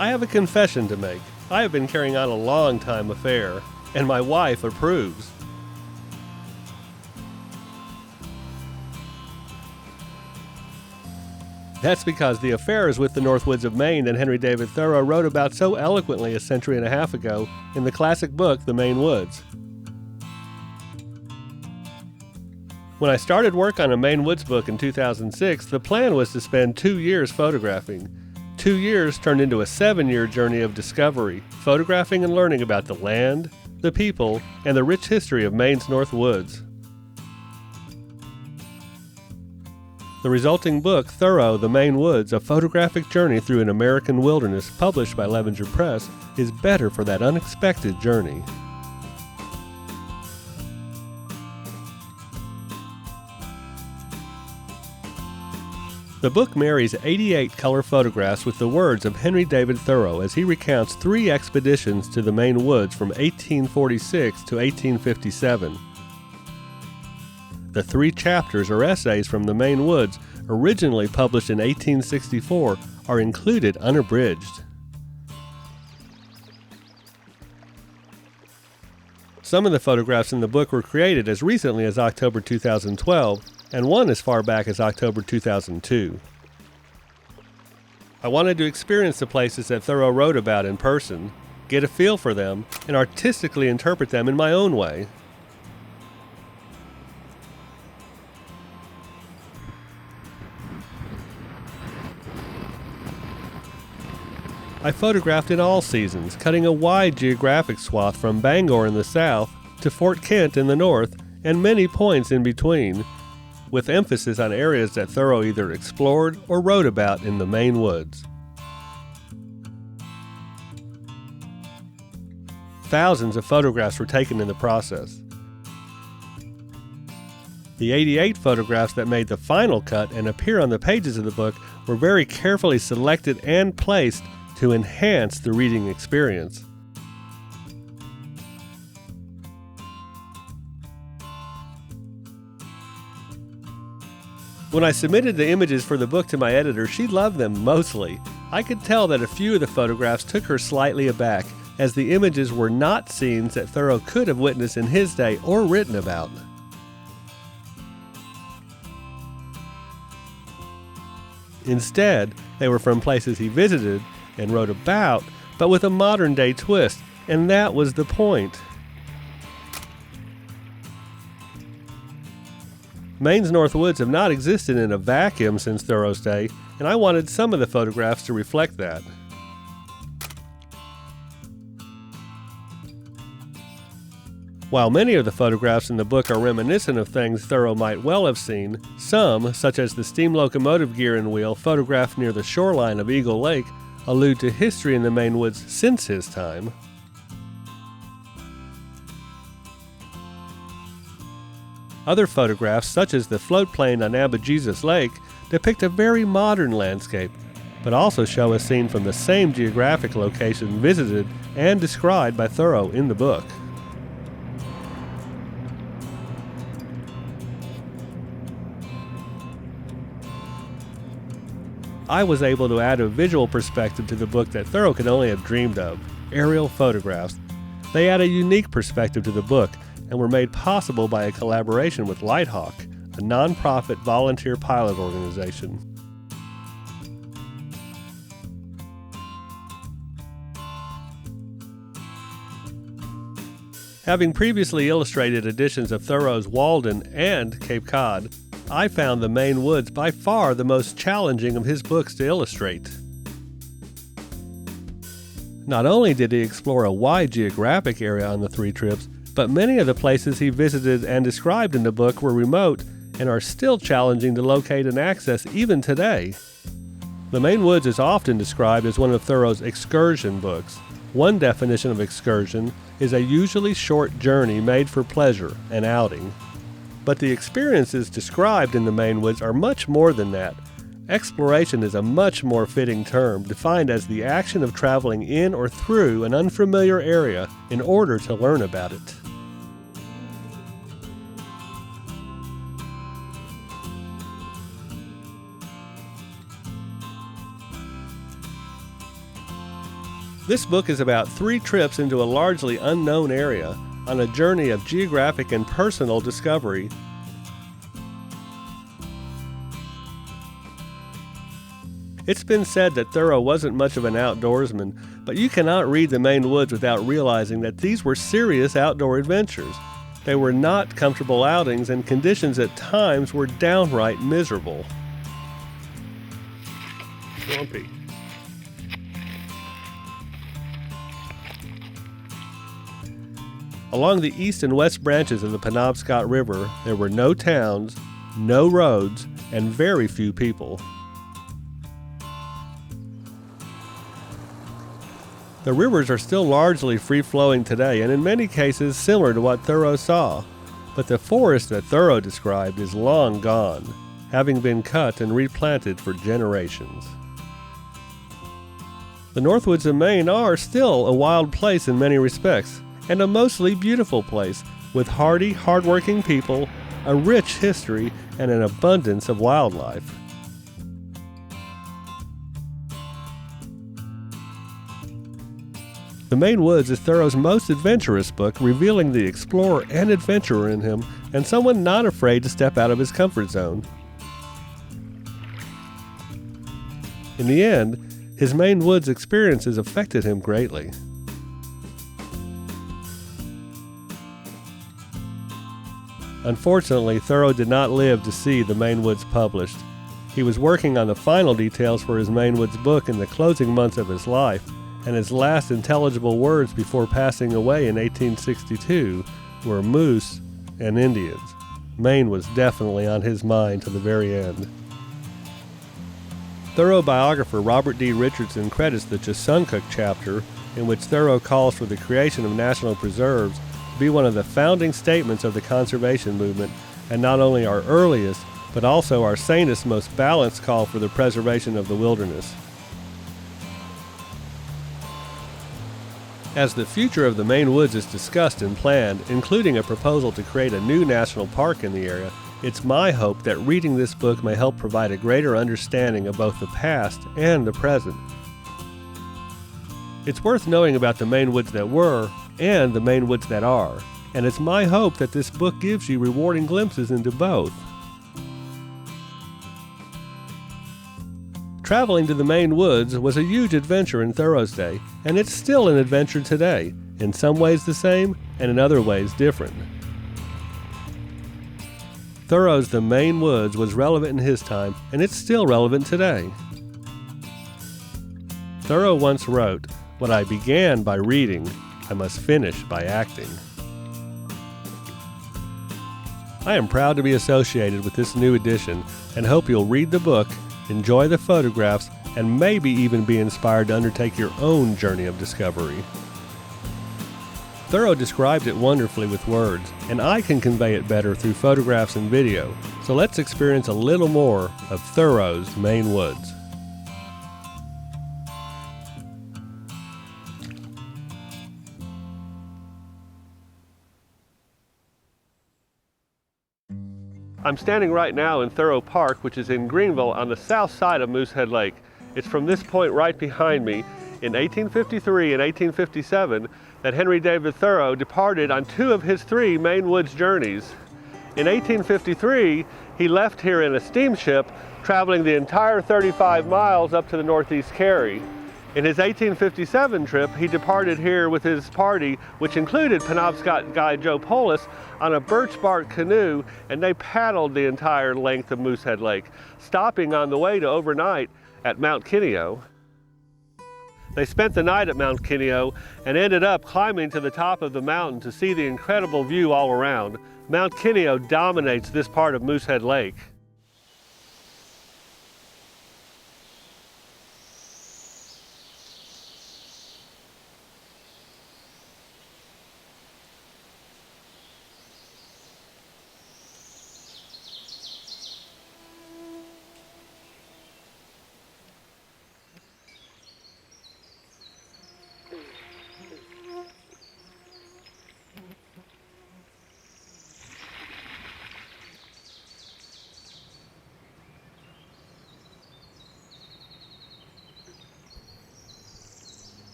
I have a confession to make. I have been carrying on a long-time affair, and my wife approves. That's because the affair is with the North Woods of Maine that Henry David Thoreau wrote about so eloquently a century and a half ago in the classic book, The Maine Woods. When I started work on a Maine Woods book in 2006, the plan was to spend 2 years photographing. 2 years turned into a 7-year journey of discovery, photographing and learning about the land, the people, and the rich history of Maine's North Woods. The resulting book, Thoreau, The Maine Woods, A Photographic Journey Through an American Wilderness, published by Levenger Press, is better for that unexpected journey. The book marries 88 color photographs with the words of Henry David Thoreau as he recounts 3 expeditions to the Maine Woods from 1846 to 1857. The 3 chapters or essays from the Maine Woods, originally published in 1864, are included unabridged. Some of the photographs in the book were created as recently as October 2012, and one as far back as October 2002. I wanted to experience the places that Thoreau wrote about in person, get a feel for them, and artistically interpret them in my own way. I photographed in all seasons, cutting a wide geographic swath from Bangor in the south to Fort Kent in the north, and many points in between, with emphasis on areas that Thoreau either explored or wrote about in the Maine Woods. Thousands of photographs were taken in the process. The 88 photographs that made the final cut and appear on the pages of the book were very carefully selected and placed to enhance the reading experience. When I submitted the images for the book to my editor, she loved them mostly. I could tell that a few of the photographs took her slightly aback, as the images were not scenes that Thoreau could have witnessed in his day or written about. Instead, they were from places he visited and wrote about, but with a modern-day twist, and that was the point. Maine's North Woods have not existed in a vacuum since Thoreau's day, and I wanted some of the photographs to reflect that. While many of the photographs in the book are reminiscent of things Thoreau might well have seen, some, such as the steam locomotive gear and wheel photographed near the shoreline of Eagle Lake, allude to history in the Maine Woods since his time. Other photographs, such as the floatplane on Abagesus Lake, depict a very modern landscape, but also show a scene from the same geographic location visited and described by Thoreau in the book. I was able to add a visual perspective to the book that Thoreau could only have dreamed of: aerial photographs. They add a unique perspective to the book and were made possible by a collaboration with Lighthawk, a nonprofit volunteer pilot organization. Having previously illustrated editions of Thoreau's Walden and Cape Cod, I found the Maine Woods by far the most challenging of his books to illustrate. Not only did he explore a wide geographic area on the 3 trips, but many of the places he visited and described in the book were remote and are still challenging to locate and access even today. The Maine Woods is often described as one of Thoreau's excursion books. One definition of excursion is a usually short journey made for pleasure, an outing. But the experiences described in the Maine Woods are much more than that. Exploration is a much more fitting term, defined as the action of traveling in or through an unfamiliar area in order to learn about it. This book is about 3 trips into a largely unknown area on a journey of geographic and personal discovery. It's been said that Thoreau wasn't much of an outdoorsman, but you cannot read the Maine Woods without realizing that these were serious outdoor adventures. They were not comfortable outings, and conditions at times were downright miserable. Swampy. Along the east and west branches of the Penobscot River, there were no towns, no roads, and very few people. The rivers are still largely free-flowing today, and in many cases similar to what Thoreau saw. But the forest that Thoreau described is long gone, having been cut and replanted for generations. The Northwoods of Maine are still a wild place in many respects, and a mostly beautiful place, with hardy, hard-working people, a rich history, and an abundance of wildlife. The Maine Woods is Thoreau's most adventurous book, revealing the explorer and adventurer in him, and someone not afraid to step out of his comfort zone. In the end, his Maine Woods experiences affected him greatly. Unfortunately, Thoreau did not live to see the Maine Woods published. He was working on the final details for his Maine Woods book in the closing months of his life, and his last intelligible words before passing away in 1862 were moose and Indians. Maine was definitely on his mind to the very end. Thoreau biographer Robert D. Richardson credits the Chesuncook chapter, in which Thoreau calls for the creation of national preserves, to be one of the founding statements of the conservation movement, and not only our earliest, but also our sanest, most balanced call for the preservation of the wilderness. As the future of the Maine Woods is discussed and planned, including a proposal to create a new national park in the area, it's my hope that reading this book may help provide a greater understanding of both the past and the present. It's worth knowing about the Maine Woods that were and the Maine Woods that are, and it's my hope that this book gives you rewarding glimpses into both. Traveling to the Maine Woods was a huge adventure in Thoreau's day, and it's still an adventure today, in some ways the same and in other ways different. Thoreau's The Maine Woods was relevant in his time, and it's still relevant today. Thoreau once wrote, "What I began by reading, I must finish by acting." I am proud to be associated with this new edition and hope you'll read the book, enjoy the photographs, and maybe even be inspired to undertake your own journey of discovery. Thoreau described it wonderfully with words, and I can convey it better through photographs and video, so let's experience a little more of Thoreau's Maine Woods. I'm standing right now in Thoreau Park, which is in Greenville on the south side of Moosehead Lake. It's from this point right behind me, in 1853 and 1857, that Henry David Thoreau departed on 2 of his 3 Maine Woods journeys. In 1853, he left here in a steamship, traveling the entire 35 miles up to the Northeast Carry. In his 1857 trip, he departed here with his party, which included Penobscot guide Joe Polis, on a birch bark canoe, and they paddled the entire length of Moosehead Lake, stopping on the way to overnight at Mount Kineo. They spent the night at Mount Kineo and ended up climbing to the top of the mountain to see the incredible view all around. Mount Kineo dominates this part of Moosehead Lake.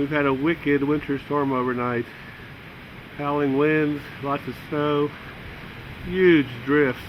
We've had a wicked winter storm overnight. Howling winds, lots of snow, huge drifts.